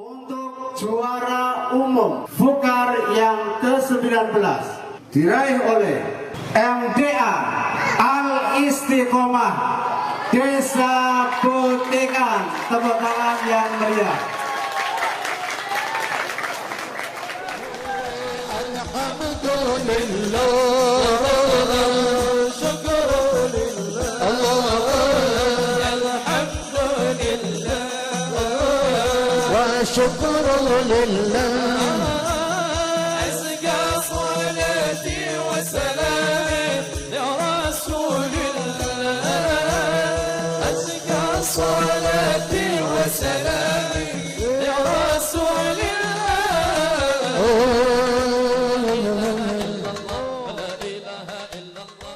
Untuk juara umum Fukar yang ke-19 diraih oleh MDA Al-Istiqomah Desa Botekan. Tepuk tangan yang meriah. شكر لله أزكى صلاتي وسلامي لرسول الله أزكى صلاتي وسلامي لرسول الله لا إله إلا الله.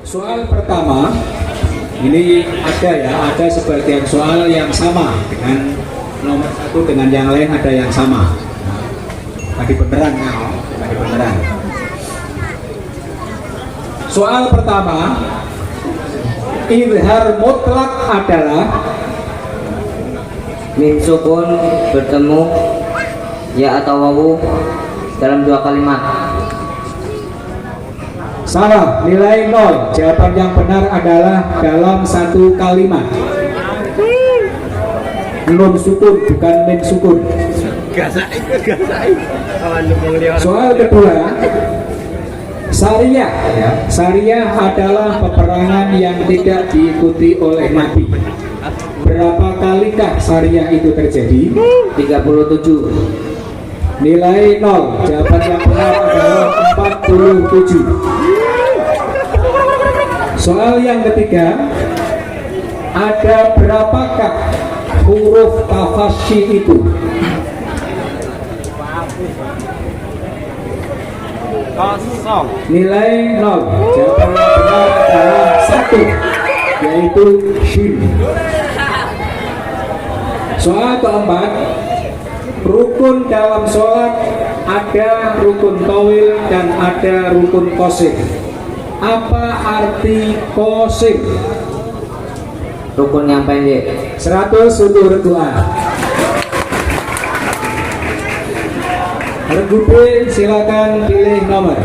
Soal pertama ini ada sebagian soal yang sama dengan nomor 1 dengan yang lain ada yang sama. Tadi beneran ya, tadi beneran. Soal pertama, izhar mutlak adalah min sukun bertemu ya atau wawu dalam 2 kalimat. Salah, nilai 0. Jawaban yang benar adalah dalam 1 kalimat. Nun sukun bukan min sukun. Soal kedua, Sariyah ya. Sariyah adalah peperangan yang tidak diikuti oleh Nabi. Berapa kalikah Sariyah itu terjadi? 37. Nilai 0. Jawaban yang benar adalah 47. Soal yang ketiga, ada berapakah huruf tafasyi itu? Kosong. Nilai 0. Jawaban yang benar adalah 1, yaitu shin. Soal keempat, rukun dalam sholat ada rukun tawil dan ada rukun qasir. Apa arti qasir? Rukun yang pendek. 100 untuk regu A. Regu B silakan pilih nomor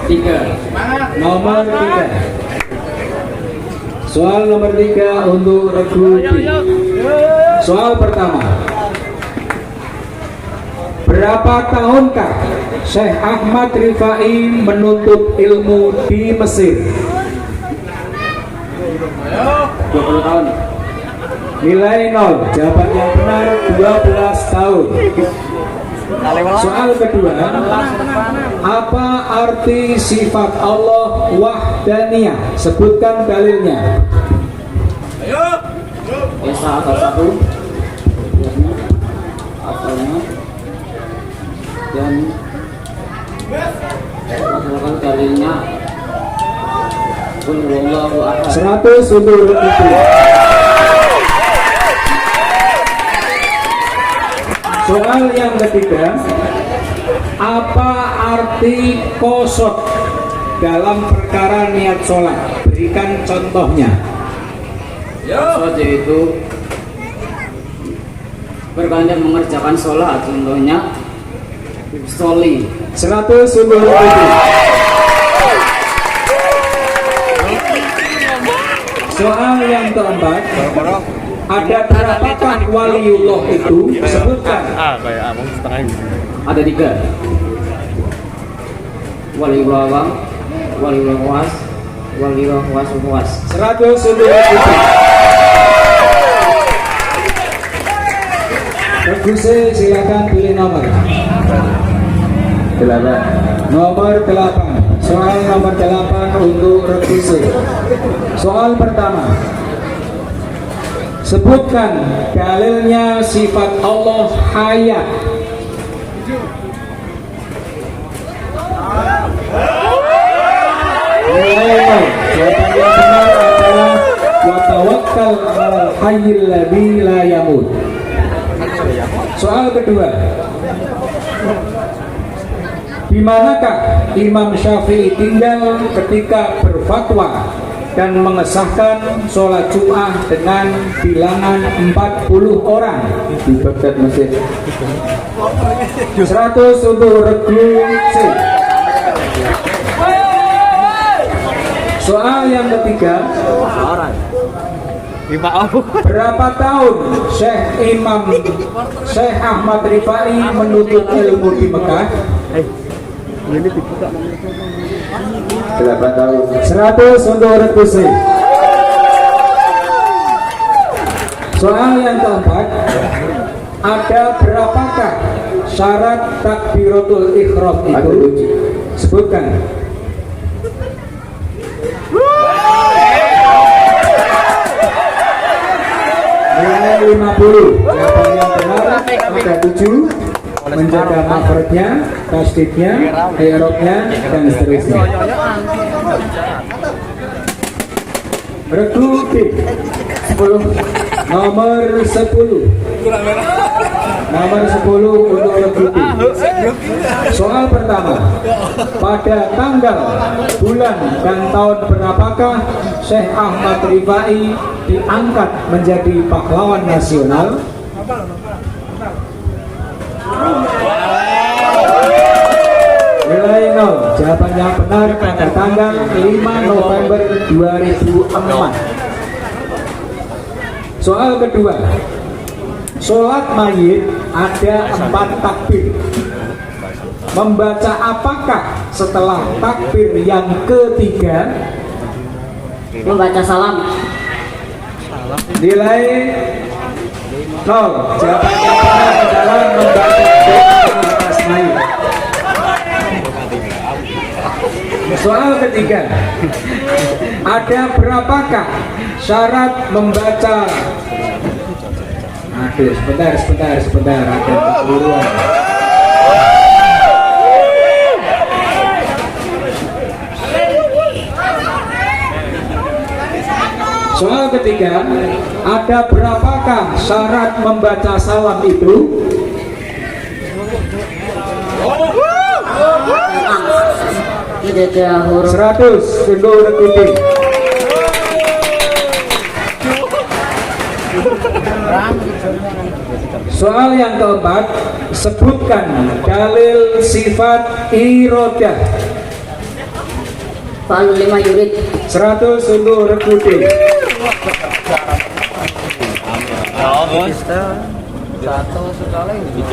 3. Nomor 3. Soal nomor 3 untuk regu B. Soal pertama, berapa tahunkah Syekh Ahmad Rifai menuntut ilmu di Mesir? 20 tahun. Nilai 0. Jawaban yang benar 12 tahun. Soal kedua, apa arti sifat Allah wahdaniyah? Sebutkan dalilnya. Esa atau 1 asalnya dan masalah dalilnya qul huwallahu ahad. 100 untuk itu. Soal yang ketiga, apa arti qasad dalam perkara niat sholat? Berikan contohnya. Qasad yaitu berbanyak mengerjakan sholat, contohnya soli. 100 untuk itu. Soal yang keempat, ada berapakah waliullah itu? Sebutkan. Ada 3. Waliullah awam, waliullah was, waliullah was. 100 untuk itu. Regu C silakan pilih nomor 8. Nomor 8. Soal nomor 8 untuk regu C. Soal pertama, sebutkan dalilnya sifat Allah hayat. Jawaban yang benar adalah wa tawakkal 'alal hayyil ladzi la yamut. Soal kedua, di manakah Imam Syafi'i tinggal ketika berfatwa dan mengesahkan sholat Jum'ah dengan bilangan 40 orang? Di Baghdad, Mesir. 100 untuk regu C. Soal yang ketiga, berapa tahun Syekh Ahmad Rifai menuntut ilmu di Mekah? 8 tahun. 100 untuk regu C. Soal yang keempat, ada berapakah syarat takbiratul ihram itu? Sebutkan. Nilai 50. Jawaban yang benar ada 7. Menjaga makhrajnya, tasdidnya, i'rabnya, dan seterusnya. Regu B 10. Nomor 10. Nomor 10 untuk regu B. Soal pertama, pada tanggal, bulan, dan tahun berapakah Syekh Ahmad Rifai diangkat menjadi pahlawan nasional? Nilai 0. Jawaban yang benar pada tanggal 5 November 2004. Soal kedua, sholat mayit ada 4 takbir. Membaca apakah setelah takbir yang ketiga? Membaca salam. Nilai 0. Jawaban yang benar adalah membaca doa atas mayit. Soal ketiga, ada berapakah syarat membaca? Aduh, sebentar, ada kekeliruan. Soal ketiga, ada berapakah syarat membaca salam itu? Tidak ada huruf. 100 untuk regu. Soal yang keempat, sebutkan dalil sifat irodah. Fa'al 5 yurid. 100 untuk regu D.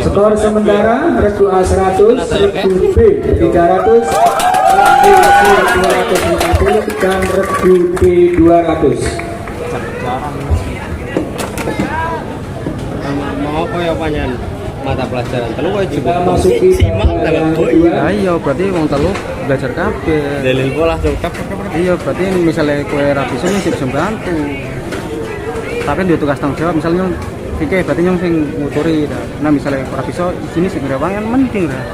Skor sementara regu A 100, regu B 300, regu C 250 dan regu D 200. Mau apa ya panjang mata pelajaran telu wajib Kita masuki simak dalam kedua. Ya iya berarti wong telu belajar kabeh. dalil pola lengkap. Iya berarti misalnya kue rapiso sih bisa bantu. Tapi dia tugas tanggung jawab misalnya fikih berarti yang sing nguturi dah. Nah misalnya rapiso sini sing ngrawang kan mending dah.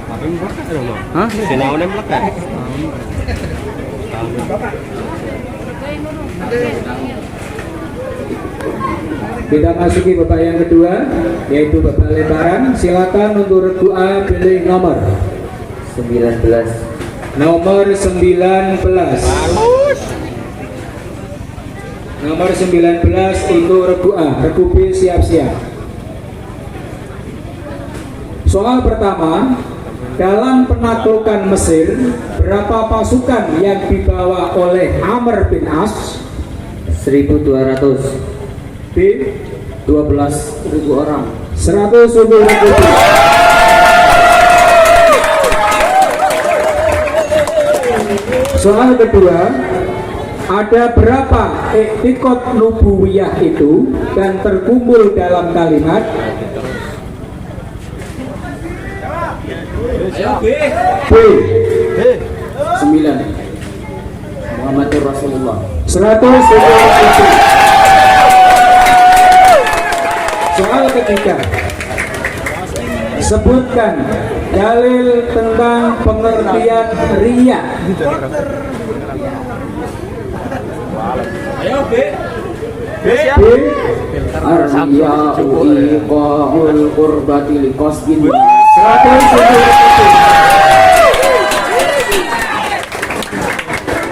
Tapi melekat dong mau. Hah? Sinaune melekat. Kita masuki babak yang kedua, yaitu babak lebaran. Silakan untuk regu A pilih nomor 19. Nomor 19. Nomor 19 untuk regu A. Regu B siap-siap. Soal pertama, dalam penaklukan Mesir, berapa pasukan yang dibawa oleh Amr bin As? 1.200. B 12.000 orang. 100 untuk regu B. Soal kedua, ada berapa iktikad nubuwiyah itu dan terkumpul dalam kalimat? B 9. Muhammadur Rasulullah. 100 untuk regu B. Soal ketiga, sebutkan dalil tentang pengertian riya. Ar-riya'u iqa'ul qurbati liqasdin. 100.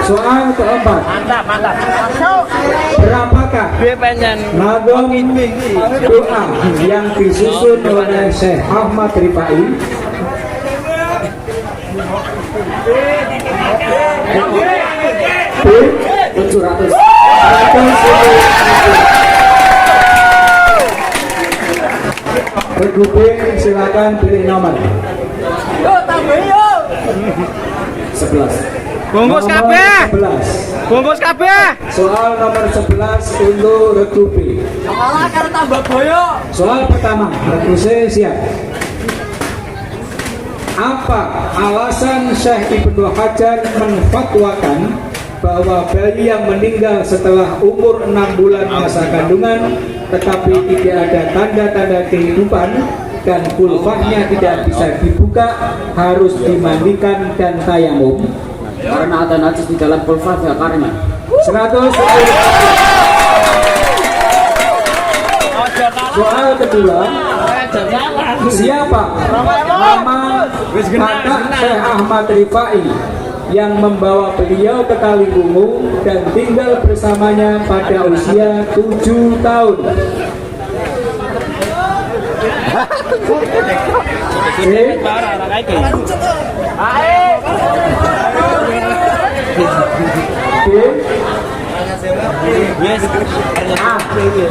Soal keempat. Berapakah nadom doa yang disusun oleh Syekh Ahmad Rifai B 700. Regu B, silakan pilih nomor 11. Bungkus Nomor kabeh. 11. Bungkus kabeh. Soal nomor 11 untuk regu B. Soal pertama, regu C siap. Apa alasan Syekh Ibnu Hajar menfatwakan bahwa bayi yang meninggal setelah umur 6 bulan masa kandungan tetapi tidak ada tanda-tanda kehidupan dan kulfahnya tidak bisa dibuka harus dimandikan dan tayamum? Karena ada najis di dalam kulfah zakarnya. 100. Soal kedua, siapa nama kakak Syekh Ahmad Rifai yang membawa beliau ke Kaliwungu dan tinggal bersamanya pada usia 7 tahun?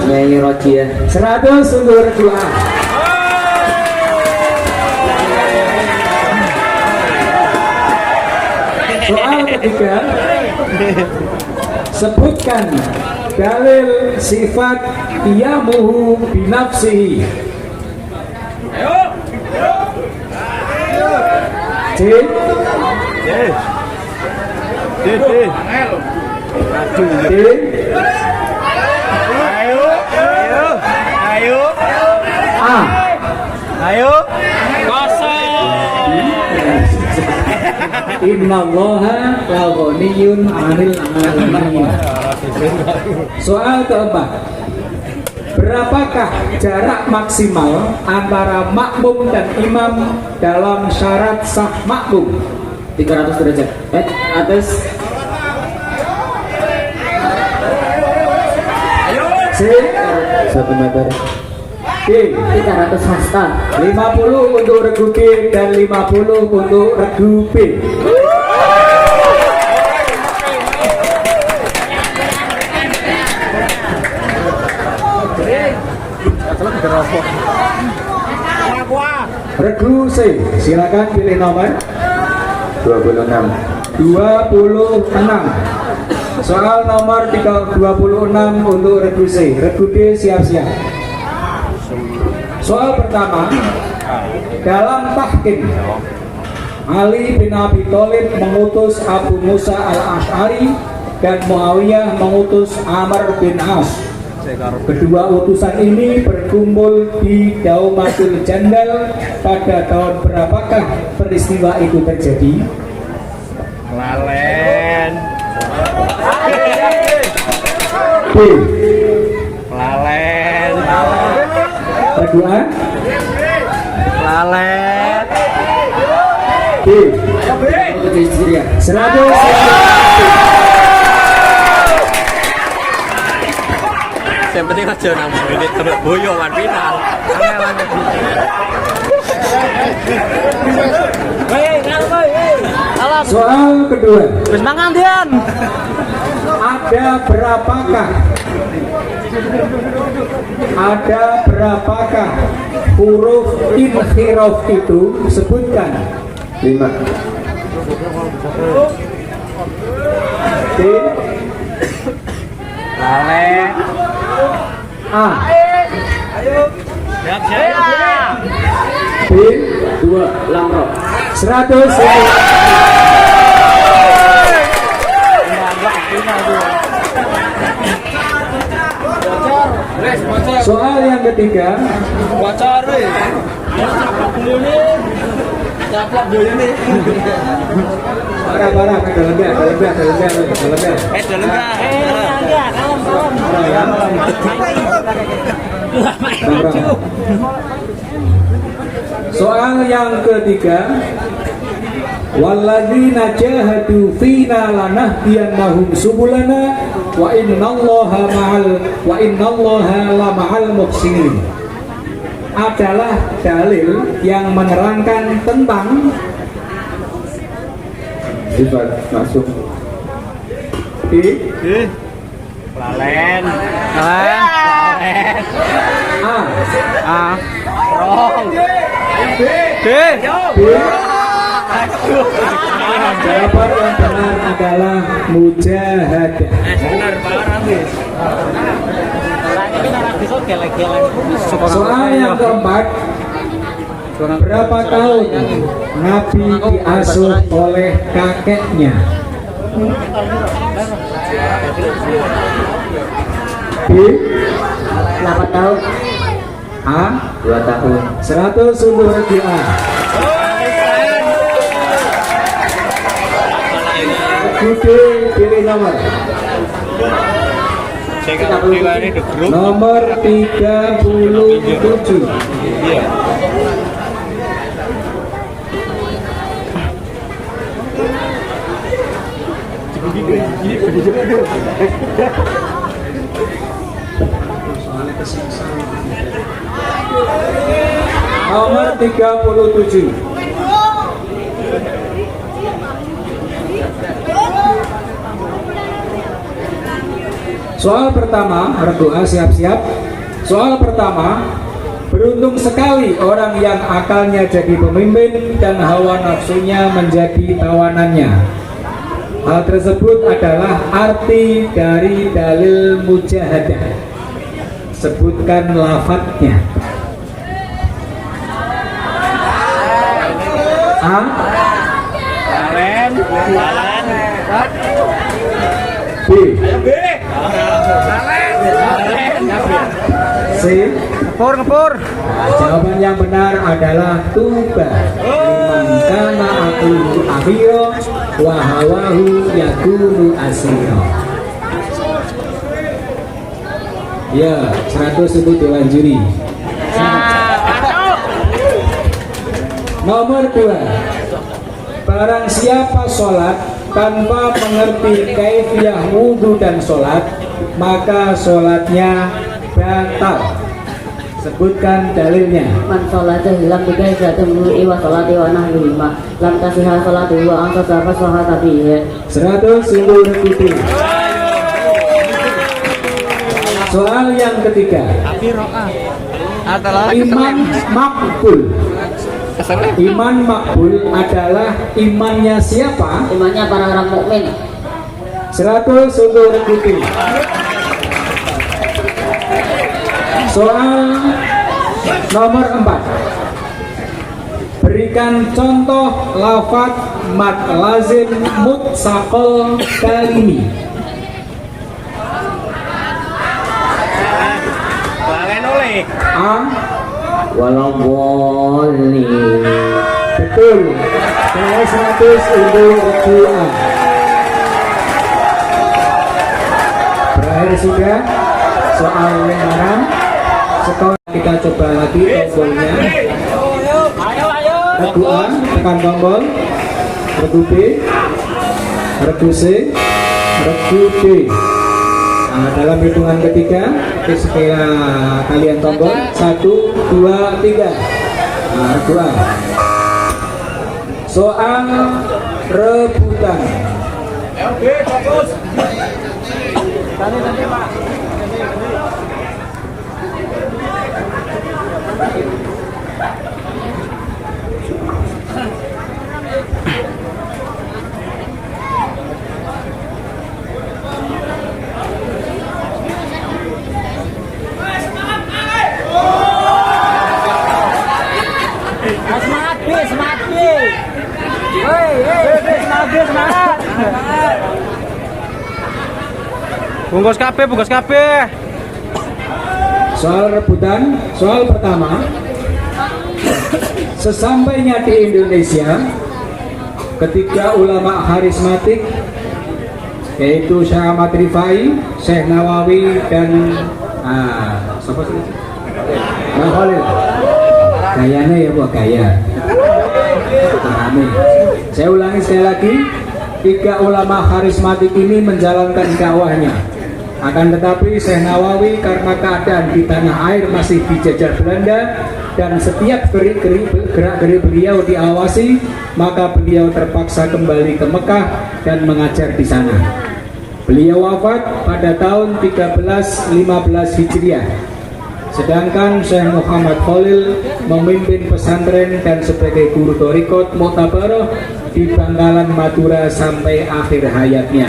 Nyai Rodia. 100 untuk regu A. Soal ketiga, sebutkan dalil sifat qiyamuhu binafsihi. C. A. Innallaha la ghaniyun 'anil 'alamin. Soal keempat, berapakah jarak maksimal antara makmum dan imam dalam syarat sah makmum? 300 derajat. Atas C. 1 meter. D. 300 hasta. 50 untuk regu D dan 50 untuk regu B. Regu C, silakan pilih nomor 26. 26. Soal nomor 26 untuk regu C. Regu D siap-siap. Soal pertama, dalam tahkim Ali bin Abi Thalib mengutus Abu Musa al-Ash'ari dan Muawiyah mengutus Amr bin As. Kedua utusan ini berkumpul di Daumatul Jandal pada tahun berapakah peristiwa itu terjadi? Lalen. B. Lalen. Kedua Lalen. B. 100. Yang penting aja 6 menit sampai boyongan final. Soal kedua, Wis mangan Dian. ada berapakah huruf inhiraf itu? Sebutkan. 5. D. Lalen. A. B. 2 lamrok. 100. Soal yang ketiga, Bocor weh. parah-parah, ada lega. Dalam enggak? ya. Soal yang ketiga, walladzina jahadu fina lanahdiyannahum subulana wa innallaha lama'al muhsinin, adalah dalil yang menerangkan tentang sifat masuk Lalen. A. B. jawaban yang benar adalah mujahadah. Soal yang keempat, berapa tahun Nabi diasuh oleh kakeknya? B. 8 tahun. A. 2 tahun. 100 untuk regi A. Regi B, pilih nomor. Nomor 37. Nomor 37. Soal pertama, berdoa siap-siap. Soal pertama, beruntung sekali orang yang akalnya jadi pemimpin dan hawa nafsunya menjadi tawanannya. Hal tersebut adalah arti dari dalil mujahadah. Sebutkan lafadznya. A. B. C. Ngepur. Jawaban yang benar adalah tuba. Liman kana aku akhiro wa hawahu yakunu asiro. Ya, 100 untuk Dewan Juri. Nomor 2. Barang siapa sholat tanpa mengerti kaifiyah wudhu dan sholat, maka sholatnya batal. Sebutkan dalilnya. Man sholata hilang tiga jatuh menurut wa sholati wa nahwihima lam tasihah sholati wa angsa sahabat sholat tabi'iyah. 100 untuk Rekuti. Soal yang ketiga, iman makbul. Iman makbul adalah imannya siapa? Imannya para orang mukmin. 100 untuk Rekuti. Soal nomor 4. Berikan contoh lafaz mad lazim mutsaqal kalimi. A. Walau boleh. Betul. Saya 100 untuk Regu A. Berakhir sudah soal lemaran. Sekarang kita coba lagi tombolnya. Regu A, tekan tombol. Regu B, Regu C, Regu D. Nah, dalam hitungan ketiga, sekira kalian tombol 1, 2, 3. Nah, Regu A. Soal rebutan. Oke, bagus. Nanti Pak. Bungkus kabeh. Soal rebutan, soal pertama. Sesampainya di Indonesia, ketiga ulama karismatik yaitu Syekh Ahmad Rifai, Syekh Nawawi dan siapa sih? Mbah Khalil. Gayanya ya buat gaya. Amin. Saya ulangi sekali lagi, 3 ulama karismatik ini menjalankan dakwahnya. Akan tetapi Syekh Nawawi karena keadaan di tanah air masih dijajah Belanda dan setiap gerak-gerik beliau diawasi, maka beliau terpaksa kembali ke Mekah dan mengajar di sana. Beliau wafat pada tahun 1315 Hijriah. Sedangkan Syekh Muhammad Khalil memimpin pesantren dan sebagai guru thariqat Mu'tabaroh di Bangkalan Madura sampai akhir hayatnya.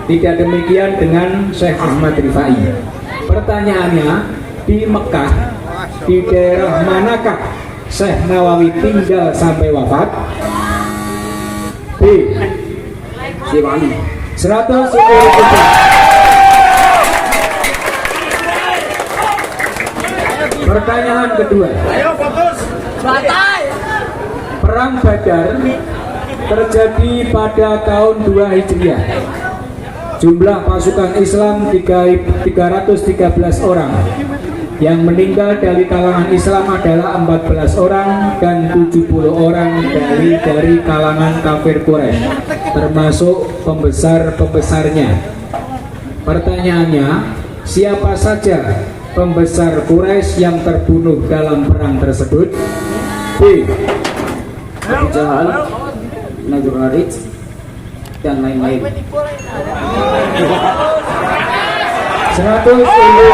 Tidak demikian dengan Syekh Ahmad Rifai. Pertanyaannya, di Mekah, di daerah manakah Syekh Nawawi tinggal sampai wafat? B. Di Bali. 110 juta. Pertanyaan kedua. Perang Badar terjadi pada tahun 2 Hijriah. Jumlah pasukan Islam 313 orang. Yang meninggal dari kalangan Islam adalah 14 orang dan 70 orang dari kalangan kafir Quraisy, termasuk pembesar-pembesarnya. Pertanyaannya, siapa saja pembesar Quraisy yang terbunuh dalam perang tersebut? B. Abu Jahal, Nadir Harith, dan lain-lain. 100 ribu.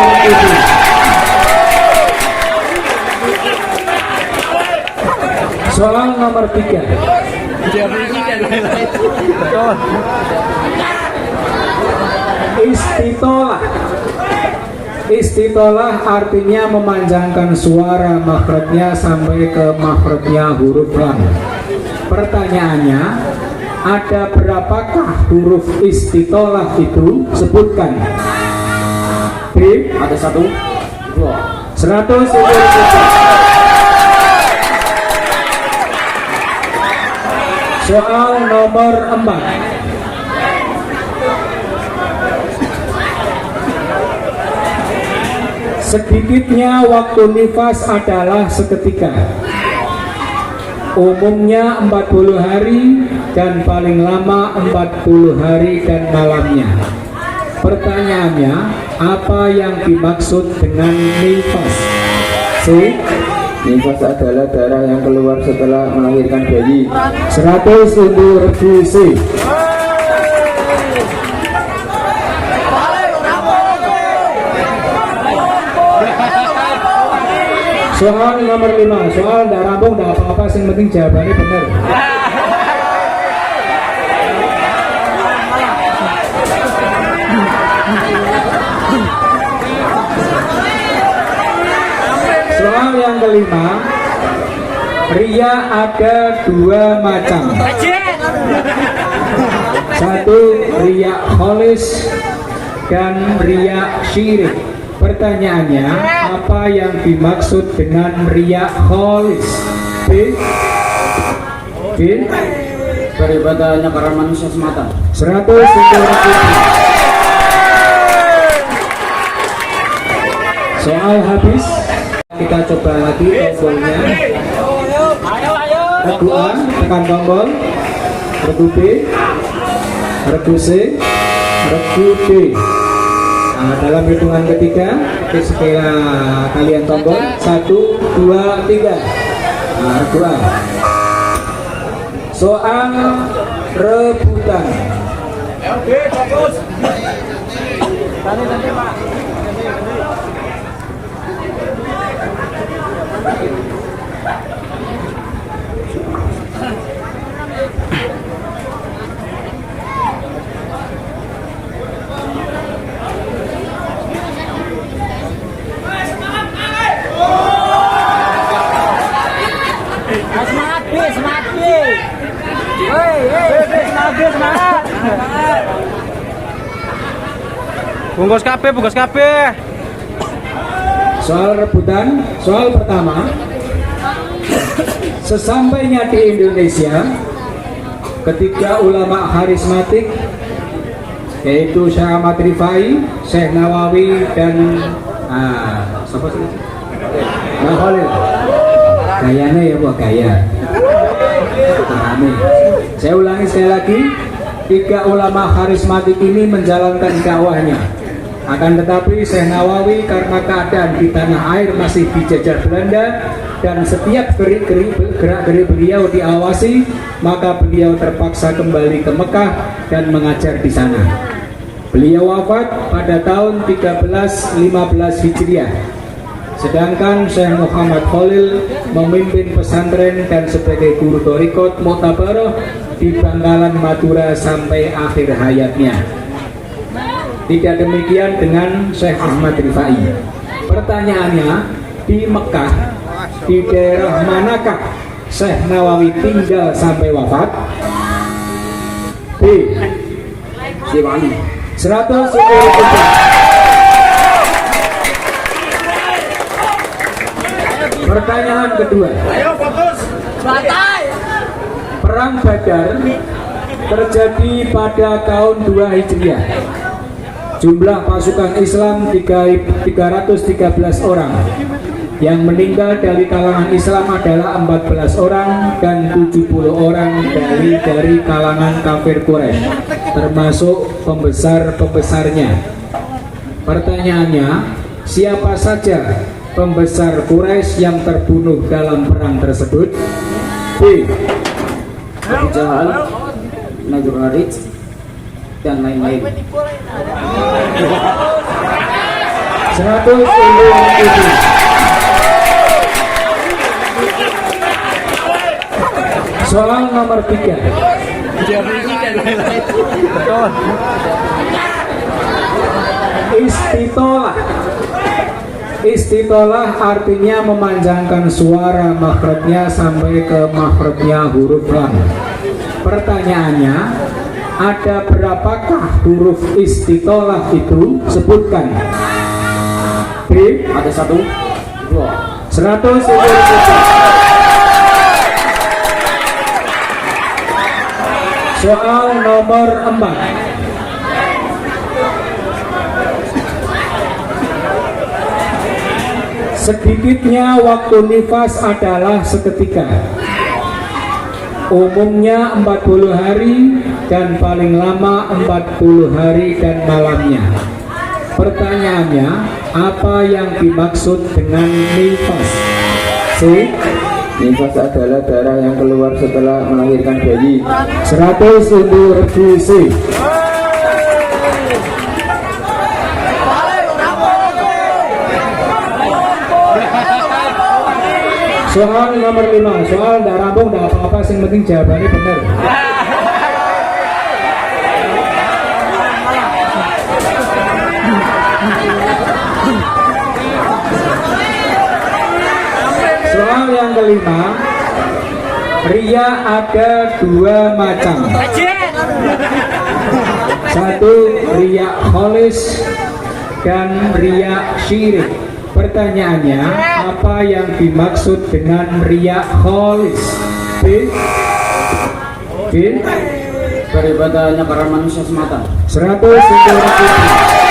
Soal nomor 3. Istitolah. Istitolah artinya memanjangkan suara makhrajnya sampai ke makhrajnya huruf lam. Pertanyaannya, ada berapakah huruf istitolah itu? Sebutkan. B. Ada 1, 2. 100 ribu. Soal nomor 4. Sedikitnya waktu nifas adalah seketika. Umumnya 40 hari dan paling lama 40 hari dan malamnya. Pertanyaannya, apa yang dimaksud dengan nifas? C. Nifas adalah darah yang keluar setelah melahirkan bayi. 100 untuk revisi. Soal nomor 5. Soal tidak rampung, tidak apa-apa, yang penting jawabannya benar. Soal yang kelima, ria ada 2 macam. 1 ria kholis dan ria syirik. Pertanyaannya, apa yang dimaksud dengan ria kholis? B. Beribadahnya para manusia semata. 100 ribu. Soal habis. Kita coba lagi tombolnya. Regu A, tekan tombol. Regu B, regu C, regu D. Nah, dalam hitungan ketiga, sekira kalian tombol 1, 2, 3. Nah, regu A. Soal rebutan. Oke, fokus. Nanti Pak. Bungkus kabeh. Soal rebutan, soal pertama. Sesampainya di Indonesia, ketiga ulama karismatik yaitu Syekh Ahmad Rifai, Syekh Nawawi dan siapa sih? Mbah Khalil. Gayanya ya buat gaya. Saya ulangi sekali lagi, 3 ulama karismatik ini menjalankan dakwahnya. Akan tetapi Syekh Nawawi karena keadaan di tanah air masih dijajah Belanda dan setiap gerak-gerik beliau diawasi, maka beliau terpaksa kembali ke Mekah dan mengajar di sana. Beliau wafat pada tahun 1315 Hijriah. Sedangkan Syekh Muhammad Khalil memimpin pesantren dan sebagai guru thariqat Mu'tabaroh di Bangkalan Madura sampai akhir hayatnya. Tidak demikian dengan Syekh Ahmad Rifai. Pertanyaannya, di Mekah, di daerah manakah Syekh Nawawi tinggal sampai wafat? B. Siwani. 100. Pertanyaan kedua. Perang Badar terjadi pada tahun 2 Hijriah. Jumlah pasukan Islam 313 orang. Yang meninggal dari kalangan Islam adalah 14 orang dan 70 orang dari kalangan kafir Quraisy, termasuk pembesar-pembesarnya. Pertanyaannya, siapa saja pembesar Quraisy yang terbunuh dalam perang tersebut? B. Abu Jahal, Nadir Harith, dan lain-lain. 100. Soal nomor 3. Istitolah. Istitolah artinya memanjangkan suara makhrajnya sampai ke makhrajnya huruf lam. Pertanyaannya, ada berapakah huruf istitolah itu? Sebutkan. B. Ada 1, 2. 100. Soal nomor 4. Sedikitnya waktu nifas adalah seketika. Umumnya 40 hari dan paling lama 40 hari dan malamnya. Pertanyaannya, apa yang dimaksud dengan nifas? C. Nifas adalah darah yang keluar setelah melahirkan bayi. 100 untuk revisi. Soal nomor 5. Soal tidak rampung, tidak apa-apa, yang penting jawabannya benar. Soal yang kelima, ria ada 2 macam. 1 ria kholis dan ria syirik. Pertanyaannya, apa yang dimaksud dengan ria kholis? B. Beribadahnya para manusia semata. 100.